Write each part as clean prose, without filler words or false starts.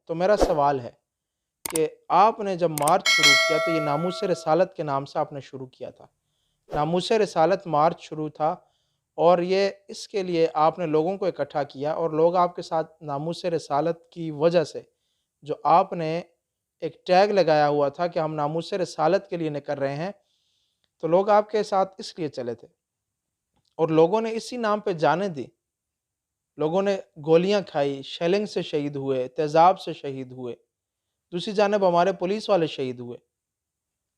تو میرا سوال ہے کہ آپ نے جب مارچ شروع کیا تو یہ ناموس رسالت کے نام سے آپ نے شروع کیا تھا۔ ناموس رسالت مارچ شروع تھا اور یہ اس کے لیے آپ نے لوگوں کو اکٹھا کیا اور لوگ آپ کے ساتھ ناموس رسالت کی وجہ سے جو آپ نے ایک ٹیگ لگایا ہوا تھا کہ ہم ناموس رسالت کے لیے نکل رہے ہیں، تو لوگ آپ کے ساتھ اس لیے چلے تھے اور لوگوں نے اسی نام پہ جانیں دی۔ لوگوں نے گولیاں کھائی، شیلنگ سے شہید ہوئے، تیزاب سے شہید ہوئے، دوسری جانب ہمارے پولیس والے شہید ہوئے۔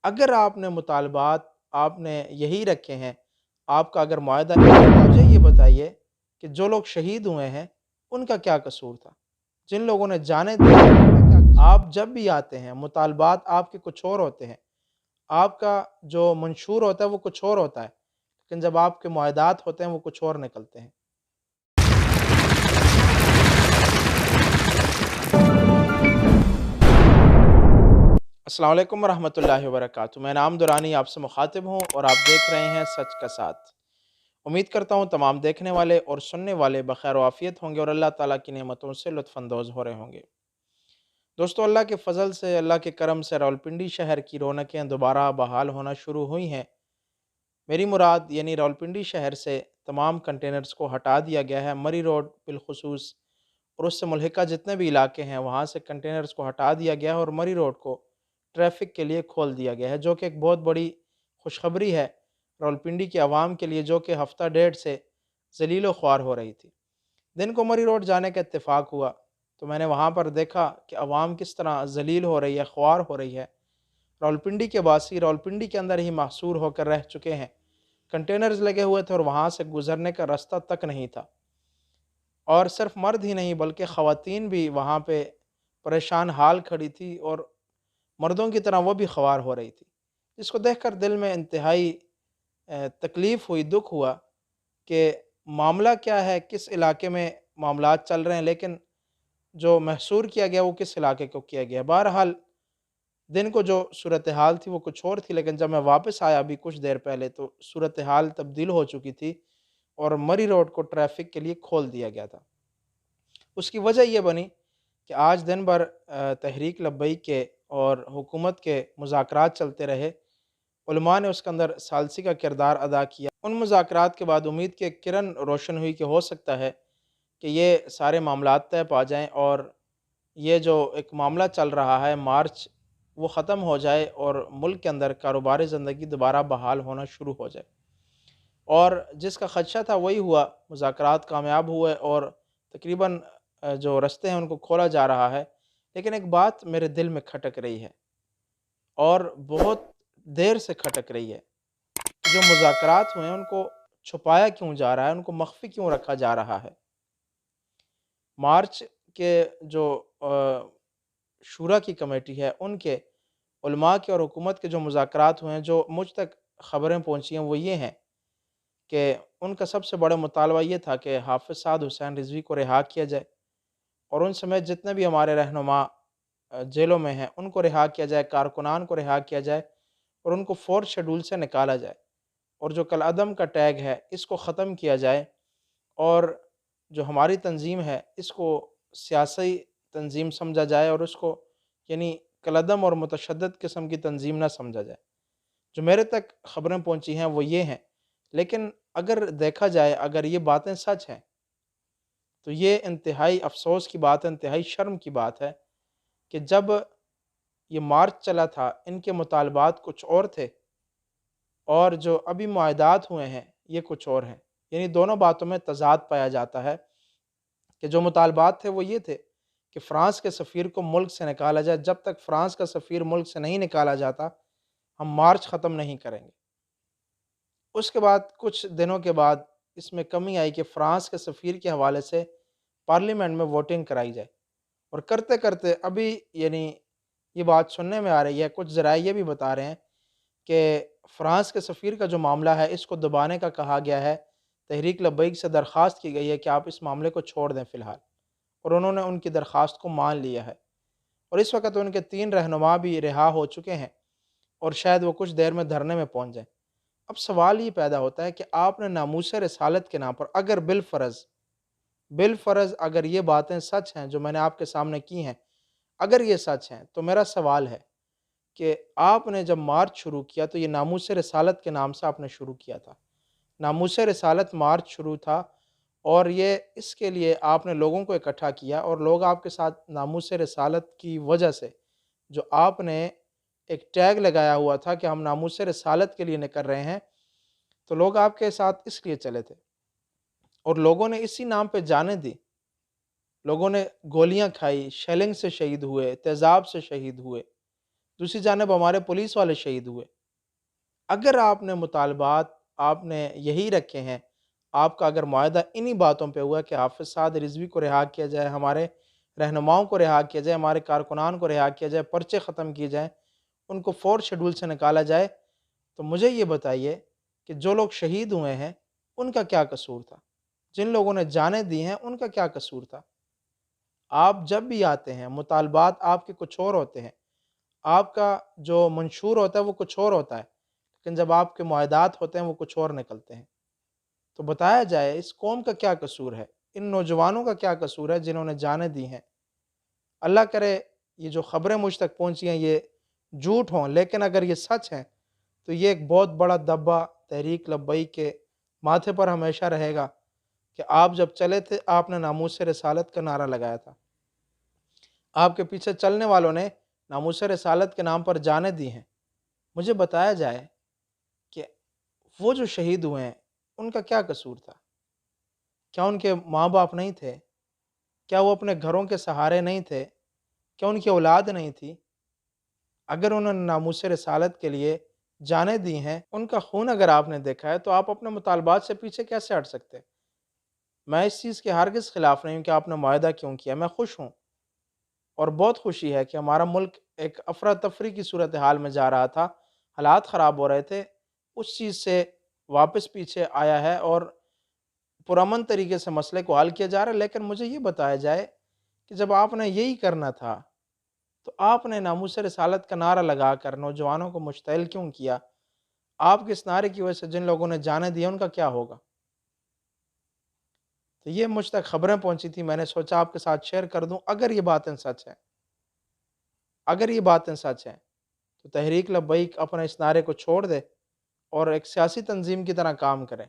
اگر آپ نے مطالبات آپ نے یہی رکھے ہیں، آپ کا اگر معاہدہ ہے تو مجھے یہ بتائیے کہ جو لوگ شہید ہوئے ہیں ان کا کیا قصور تھا؟ جن لوگوں نے جانیں دی ان کا کیا قصور؟ آپ جب بھی آتے ہیں مطالبات آپ کے کچھ اور ہوتے ہیں، آپ کا جو منشور ہوتا ہے وہ کچھ اور ہوتا ہے، لیکن جب آپ کے معاہدات ہوتے ہیں وہ کچھ اور نکلتے ہیں۔ السلام علیکم ورحمۃ اللہ وبرکاتہ۔ میں نام دورانی آپ سے مخاطب ہوں اور آپ دیکھ رہے ہیں سچ کا ساتھ۔ امید کرتا ہوں تمام دیکھنے والے اور سننے والے بخیر و عافیت ہوں گے اور اللہ تعالیٰ کی نعمتوں سے لطف اندوز ہو رہے ہوں گے۔ دوستو، اللہ کے فضل سے، اللہ کے کرم سے راولپنڈی شہر کی رونقیں دوبارہ بحال ہونا شروع ہوئی ہیں۔ میری مراد یعنی راولپنڈی شہر سے تمام کنٹینرز کو ہٹا دیا گیا ہے، مری روڈ بالخصوص اور اس سے ملحقہ جتنے بھی علاقے ہیں وہاں سے کنٹینرز کو ہٹا دیا گیا ہے اور مری روڈ کو ٹریفک کے لیے کھول دیا گیا ہے، جو کہ ایک بہت بڑی خوشخبری ہے راولپنڈی کے عوام کے لیے، جو کہ ہفتہ ڈیڑھ سے ذلیل و خوار ہو رہی تھی۔ دن کو مری روڈ جانے کا اتفاق ہوا تو میں نے وہاں پر دیکھا کہ عوام کس طرح ذلیل ہو رہی ہے، خوار ہو رہی ہے۔ راولپنڈی کے باسی راولپنڈی کے اندر ہی محصور ہو کر رہ چکے ہیں، کنٹینرز لگے ہوئے تھے اور وہاں سے گزرنے کا راستہ تک نہیں تھا، اور صرف مرد ہی نہیں بلکہ خواتین بھی وہاں پہ پریشان حال کھڑی تھی اور مردوں کی طرح وہ بھی خوار ہو رہی تھی، جس کو دیکھ کر دل میں انتہائی تکلیف ہوئی، دکھ ہوا کہ معاملہ کیا ہے، کس علاقے میں معاملات چل رہے ہیں، لیکن جو محصور کیا گیا وہ کس علاقے کو کیا گیا۔ بہرحال دن کو جو صورتحال تھی وہ کچھ اور تھی، لیکن جب میں واپس آیا ابھی کچھ دیر پہلے تو صورتحال تبدیل ہو چکی تھی اور مری روڈ کو ٹریفک کے لیے کھول دیا گیا تھا۔ اس کی وجہ یہ بنی کہ آج دن بھر تحریک لبیک کے اور حکومت کے مذاکرات چلتے رہے، علماء نے اس کے اندر ثالثی کا کردار ادا کیا۔ ان مذاکرات کے بعد امید کی ایک کرن روشن ہوئی کہ ہو سکتا ہے کہ یہ سارے معاملات طے پا جائیں اور یہ جو ایک معاملہ چل رہا ہے مارچ وہ ختم ہو جائے اور ملک کے اندر کاروباری زندگی دوبارہ بحال ہونا شروع ہو جائے، اور جس کا خدشہ تھا وہی ہوا۔ مذاکرات کامیاب ہوئے اور تقریباً جو رستے ہیں ان کو کھولا جا رہا ہے، لیکن ایک بات میرے دل میں کھٹک رہی ہے اور بہت دیر سے کھٹک رہی ہے کہ جو مذاکرات ہوئے ہیں ان کو چھپایا کیوں جا رہا ہے، ان کو مخفی کیوں رکھا جا رہا ہے۔ مارچ کے جو شورا کی کمیٹی ہے، ان کے علماء کے اور حکومت کے جو مذاکرات ہوئے ہیں، جو مجھ تک خبریں پہنچی ہیں وہ یہ ہیں کہ ان کا سب سے بڑا مطالبہ یہ تھا کہ حافظ سعد حسین رضوی کو رہا کیا جائے اور ان سمیت جتنے بھی ہمارے رہنما جیلوں میں ہیں ان کو رہا کیا جائے، کارکنان کو رہا کیا جائے اور ان کو فورتھ شیڈول سے نکالا جائے، اور جو کالعدم کا ٹیگ ہے اس کو ختم کیا جائے، اور جو ہماری تنظیم ہے اس کو سیاسی تنظیم سمجھا جائے اور اس کو یعنی کالعدم اور متشدد قسم کی تنظیم نہ سمجھا جائے۔ جو میرے تک خبریں پہنچی ہیں وہ یہ ہیں، لیکن اگر دیکھا جائے اگر یہ باتیں سچ ہیں تو یہ انتہائی افسوس کی بات ہے، انتہائی شرم کی بات ہے کہ جب یہ مارچ چلا تھا ان کے مطالبات کچھ اور تھے اور جو ابھی معاہدات ہوئے ہیں یہ کچھ اور ہیں، یعنی دونوں باتوں میں تضاد پایا جاتا ہے کہ جو مطالبات تھے وہ یہ تھے کہ فرانس کے سفیر کو ملک سے نکالا جائے، جب تک فرانس کا سفیر ملک سے نہیں نکالا جاتا ہم مارچ ختم نہیں کریں گے۔ اس کے بعد کچھ دنوں کے بعد اس میں کمی آئی کہ فرانس کے سفیر کے حوالے سے پارلیمنٹ میں ووٹنگ کرائی جائے، اور کرتے کرتے ابھی یعنی یہ بات سننے میں آ رہی ہے، کچھ ذرائع یہ بھی بتا رہے ہیں کہ فرانس کے سفیر کا جو معاملہ ہے اس کو دبانے کا کہا گیا ہے، تحریک لبیک سے درخواست کی گئی ہے کہ آپ اس معاملے کو چھوڑ دیں فی الحال، اور انہوں نے ان کی درخواست کو مان لیا ہے، اور اس وقت ان کے 3 رہنما بھی رہا ہو چکے ہیں اور شاید وہ کچھ دیر میں دھرنے میں پہنچ جائیں۔ اب سوال یہ پیدا ہوتا ہے کہ آپ نے ناموس رسالت کے نام پر اگر بالفرض اگر یہ باتیں سچ ہیں جو میں نے آپ کے سامنے کی ہیں، اگر یہ سچ ہیں تو میرا سوال ہے کہ آپ نے جب مارچ شروع کیا تو یہ ناموس رسالت کے نام سے آپ نے شروع کیا تھا۔ ناموس رسالت مارچ شروع تھا، اور یہ اس کے لیے آپ نے لوگوں کو اکٹھا کیا، اور لوگ آپ کے ساتھ ناموس رسالت کی وجہ سے، جو آپ نے ایک ٹیگ لگایا ہوا تھا کہ ہم ناموس رسالت کے لیے کر رہے ہیں، تو لوگ آپ کے ساتھ اس لیے چلے تھے، اور لوگوں نے اسی نام پہ جانیں دی۔ لوگوں نے گولیاں کھائی، شیلنگ سے شہید ہوئے، تیزاب سے شہید ہوئے، دوسری جانب ہمارے پولیس والے شہید ہوئے۔ اگر آپ نے مطالبات آپ نے یہی رکھے ہیں، آپ کا اگر معاہدہ انہی باتوں پہ ہوا کہ حافظ سعد رضوی کو رہا کیا جائے، ہمارے رہنماؤں کو رہا کیا جائے، ہمارے کارکنان کو رہا کیا جائے، پرچے ختم کیے جائیں، ان کو فورتھ شیڈول سے نکالا جائے، تو مجھے یہ بتائیے کہ جو لوگ شہید ہوئے ہیں ان کا کیا قصور تھا؟ جن لوگوں نے جانیں دی ہیں ان کا کیا قصور تھا؟ آپ جب بھی آتے ہیں، مطالبات آپ کے کچھ اور ہوتے ہیں، آپ کا جو منشور ہوتا ہے وہ کچھ اور ہوتا ہے، لیکن جب آپ کے معاہدات ہوتے ہیں وہ کچھ اور نکلتے ہیں۔ تو بتایا جائے اس قوم کا کیا قصور ہے، ان نوجوانوں کا کیا قصور ہے جنہوں نے جانیں دی ہیں۔ اللہ کرے یہ جو خبریں مجھ تک پہنچی ہیں یہ جھوٹ ہوں، لیکن اگر یہ سچ ہیں تو یہ ایک بہت بڑا دبا تحریک لبیک کے ماتھے پر ہمیشہ رہے گا کہ آپ جب چلے تھے آپ نے ناموس رسالت کا نعرہ لگایا تھا، آپ کے پیچھے چلنے والوں نے ناموس رسالت کے نام پر جانیں دی ہیں۔ مجھے بتایا جائے کہ وہ جو شہید ہوئے ہیں ان کا کیا قصور تھا؟ کیا ان کے ماں باپ نہیں تھے؟ کیا وہ اپنے گھروں کے سہارے نہیں تھے؟ کیا ان کی اولاد نہیں تھی؟ اگر انہوں نے ناموس رسالت کے لیے جانیں دی ہیں، ان کا خون اگر آپ نے دیکھا ہے تو آپ اپنے مطالبات سے پیچھے کیسے ہٹ سکتے؟ میں اس چیز کے ہرگز خلاف نہیں ہوں کہ آپ نے معاہدہ کیوں کیا، میں خوش ہوں، اور بہت خوشی ہے کہ ہمارا ملک ایک افراتفری کی صورتحال میں جا رہا تھا، حالات خراب ہو رہے تھے، اس چیز سے واپس پیچھے آیا ہے اور پرامن طریقے سے مسئلے کو حل کیا جا رہا ہے۔ لیکن مجھے یہ بتایا جائے کہ جب آپ نے یہی کرنا تھا تو آپ نے ناموس رسالت کا نعرہ لگا کر نوجوانوں کو مشتعل کیوں کیا؟ آپ کے اس نعرے کی وجہ سے جن لوگوں نے جانیں دیا ان کا کیا ہوگا؟ تو یہ مجھ تک خبریں پہنچی تھی، میں نے سوچا آپ کے ساتھ شیئر کر دوں۔ اگر یہ باتیں سچ ہیں، اگر یہ باتیں سچ ہیں تو تحریک لبیک اپنے اس نعرے کو چھوڑ دے اور ایک سیاسی تنظیم کی طرح کام کرے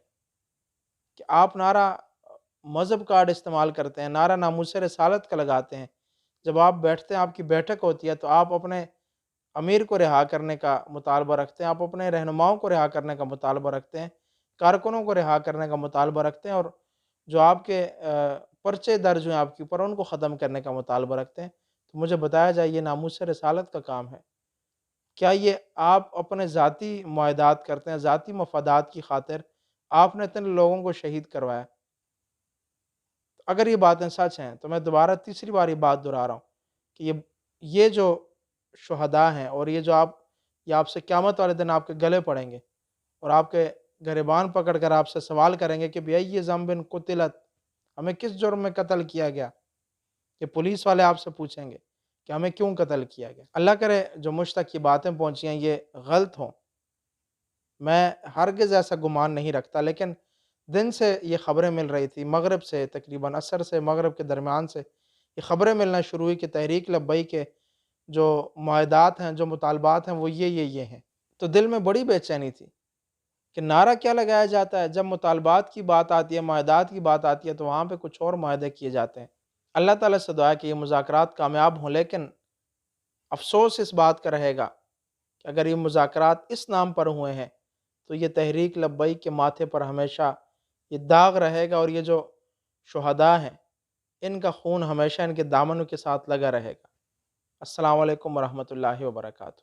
کہ آپ نعرہ مذہب کارڈ استعمال کرتے ہیں، نعرہ ناموس رسالت کا لگاتے ہیں، جب آپ بیٹھتے ہیں آپ کی بیٹھک ہوتی ہے تو آپ اپنے امیر کو رہا کرنے کا مطالبہ رکھتے ہیں، آپ اپنے رہنماؤں کو رہا کرنے کا مطالبہ رکھتے ہیں، کارکنوں کو رہا کرنے کا مطالبہ رکھتے ہیں، اور جو آپ کے پرچے درج ہیں آپ کے اوپر ان کو ختم کرنے کا مطالبہ رکھتے ہیں۔ تو مجھے بتایا جائے یہ ناموس رسالت کا کام ہے؟ کیا یہ آپ اپنے ذاتی معاہدات کرتے ہیں، ذاتی مفادات کی خاطر آپ نے اتنے لوگوں کو شہید کروایا؟ اگر یہ باتیں سچ ہیں تو میں دوبارہ تیسری بار یہ بات دہرا رہا ہوں کہ یہ جو شہداء ہیں، اور یہ آپ سے قیامت والے دن آپ کے گلے پڑیں گے اور آپ کے گریبان پکڑ کر آپ سے سوال کریں گے کہ بِأَيِّ ذَنبٍ قُتِلَتْ، ہمیں کس جرم میں قتل کیا گیا؟ یہ پولیس والے آپ سے پوچھیں گے کہ ہمیں کیوں قتل کیا گیا؟ اللہ کرے جو مجھ تک یہ باتیں پہنچی ہیں یہ غلط ہوں، میں ہرگز ایسا گمان نہیں رکھتا، لیکن دن سے یہ خبریں مل رہی تھی، مغرب سے تقریباً عصر سے مغرب کے درمیان سے یہ خبریں ملنا شروع ہوئی کہ تحریک لبیک کے جو معاہدات ہیں، جو مطالبات ہیں وہ یہ ہیں۔ تو دل میں بڑی بے چینی تھی کہ نعرہ کیا لگایا جاتا ہے، جب مطالبات کی بات آتی ہے، معاہدات کی بات آتی ہے تو وہاں پہ کچھ اور معاہدے کیے جاتے ہیں۔ اللہ تعالیٰ سے دعا ہے کہ یہ مذاکرات کامیاب ہوں، لیکن افسوس اس بات کا رہے گا کہ اگر یہ مذاکرات اس نام پر ہوئے ہیں تو یہ تحریک لبیک کے ماتھے پر ہمیشہ یہ داغ رہے گا، اور یہ جو شہداء ہیں ان کا خون ہمیشہ ان کے دامنوں کے ساتھ لگا رہے گا۔ السلام علیکم ورحمۃ اللہ وبرکاتہ۔